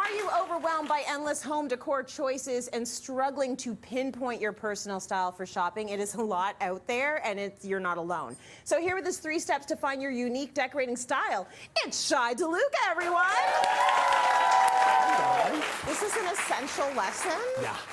Are you overwhelmed by endless home decor choices and struggling to pinpoint your personal style for shopping? It is a lot out there, and you're not alone. So here are the 3 steps to find your unique decorating style. It's Shai DeLuca, everyone! This is an essential lesson,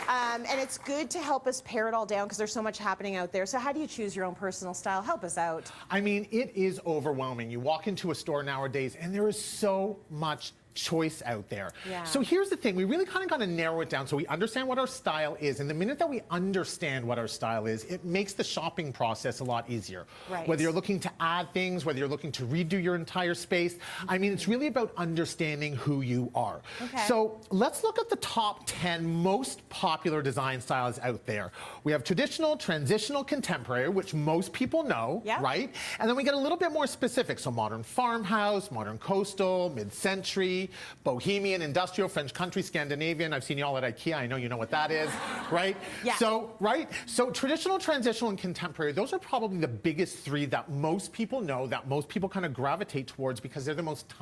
and it's good to help us pare it all down because there's so much happening out there. So how do you choose your own personal style? Help us out. I mean, it is overwhelming. You walk into a store nowadays, and there is so much choice out there. So here's the thing, we really kind of got to narrow it down so we understand what our style is, and the minute that we understand what our style is, it makes the shopping process a lot easier. Whether you're looking to add things, whether you're looking to redo your entire space, I mean, it's really about understanding who you are. So let's look at the top 10 most popular design styles out there. We have traditional, transitional, contemporary, which most people know, right? And then we get a little bit more specific, so modern farmhouse, modern coastal, mid-century, bohemian, industrial, French country, Scandinavian. I've seen you all at IKEA. I know you know what that is, right? So traditional, transitional, and contemporary, those are probably the biggest 3 that most people know, that most people kind of gravitate towards because they're the most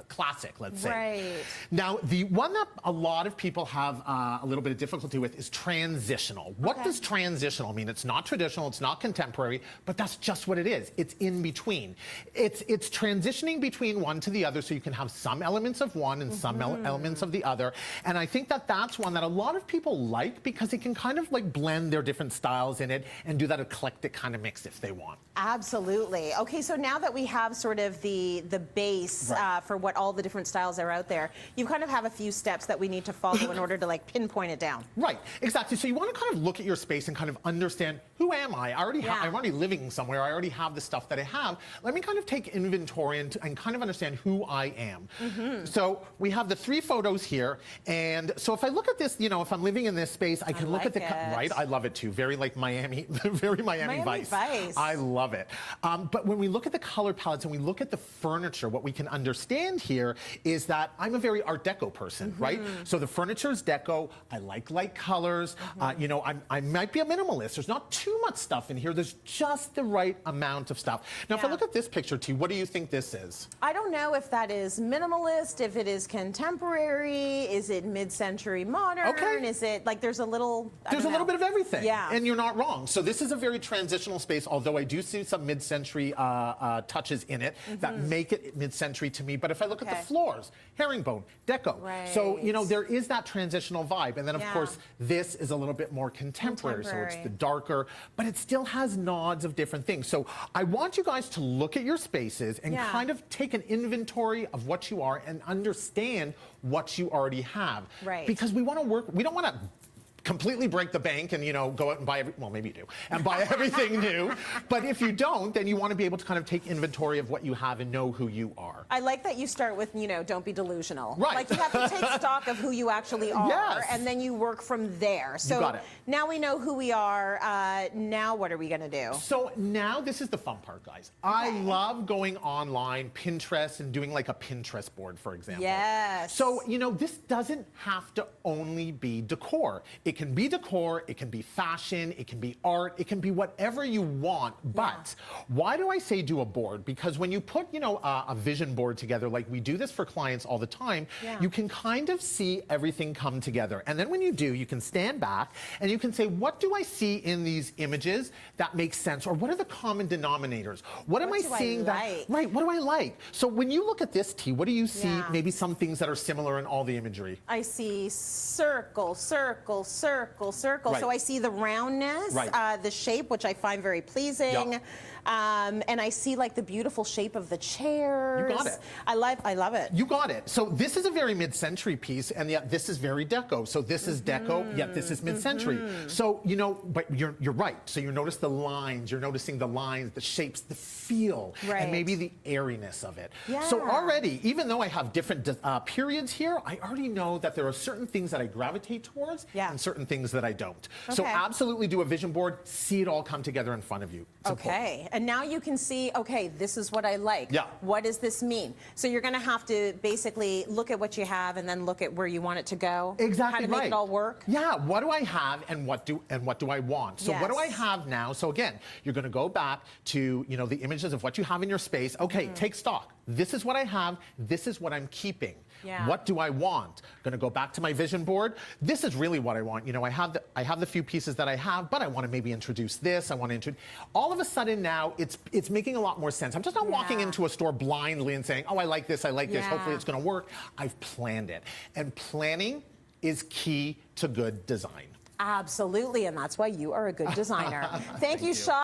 classic, let's say. Now, the one that a lot of people have a little bit of difficulty with is transitional. What does transitional mean? It's not traditional, it's not contemporary, but that's just what it is. It's in between. It's transitioning between one to the other so you can have some elements of one and some elements of the other. And I think that that's one that a lot of people like because it can kind of like blend their different styles in it and do that eclectic kind of mix if they want. Absolutely. Okay, so now that we have sort of the base for what all the different styles are out there, you kind of have a few steps that we need to follow in order to like pinpoint it down. Right, exactly. So you want to kind of look at your space and kind of understand, who am I? I'm already living somewhere. I already have the stuff that I have. Let me kind of take inventory and kind of understand who I am. So we have the 3 photos here, and so if I look at this, you know, if I'm living in this space, I can look at the I love it too. Very like Miami, very Miami Vice. I love it. But when we look at the color palettes and we look at the furniture, what we can understand here is that I'm a very Art Deco person, right? So the furniture is deco. I like light colors. You know, I might be a minimalist. There's not too much stuff in here. There's just the right amount of stuff. Now, if I look at this picture, T, what do you think this is? I don't know if that is minimalist, if it is contemporary, is it mid-century modern, is it like there's a little little bit of everything. And you're not wrong. So this is a very transitional space, although I do see some mid-century touches in it that make it mid-century to me. But if I look at the floors, herringbone, deco. So, you know, there is that transitional vibe. And then, of course, this is a little bit more contemporary. So it's the darker, but it still has nods of different things. So I want you guys to look at your spaces and kind of take an inventory of what you are and understand what you already have. Because we want to work, we don't want to completely break the bank and, you know, go out and buy well, maybe you do, and buy everything new. But if you don't, then you want to be able to kind of take inventory of what you have and know who you are. I like that you start with, you know, don't be delusional. Like you have to take stock of who you actually are, and then you work from there. So now we know who we are. Now what are we going to do? So now this is the fun part, guys. I love going online, Pinterest, and doing like a Pinterest board, for example. So, you know, this doesn't have to only be decor. It can be decor, it can be fashion, it can be art, it can be whatever you want. But why do I say do a board? Because when you put, you know, a vision board together, like we do this for clients all the time, you can kind of see everything come together. And then when you do, you can stand back and you can say, what do I see in these images that makes sense? Or what are the common denominators? What am I seeing that, what do I like? So when you look at this, T, what do you see? Maybe some things that are similar in all the imagery. I see circle, circle, circle, circle. So I see the roundness, the shape, which I find very pleasing. And I see like the beautiful shape of the chairs. You got it. I love it. You got it. So this is a very mid-century piece, and yet this is very deco. So this is deco, yet this is mid-century. So, you know, but you're right. So you notice the lines, you're noticing the lines, the shapes, the feel, and maybe the airiness of it. So already, even though I have different periods here, I already know that there are certain things that I gravitate towards and certain things that I don't. So absolutely do a vision board, see it all come together in front of you. It's important. And now you can see, okay, this is what I like. What does this mean? So you're going to have to basically look at what you have and then look at where you want it to go. Exactly. How to make it all work. What do I have and what do I want? So what do I have now? So again, you're going to go back to, you know, the images of what you have in your space. Okay, take stock. This is what I have. This is what I'm keeping. Yeah. What do I want? Going to go back to my vision board. This is really what I want. You know, I have the few pieces that I have, but I want to maybe introduce this. I want to introduce. All of a sudden now, it's making a lot more sense. I'm just not walking into a store blindly and saying, oh, I like this, I like this. Hopefully it's going to work. I've planned it, and planning is key to good design. Absolutely, and that's why you are a good designer. Thank you, Shai.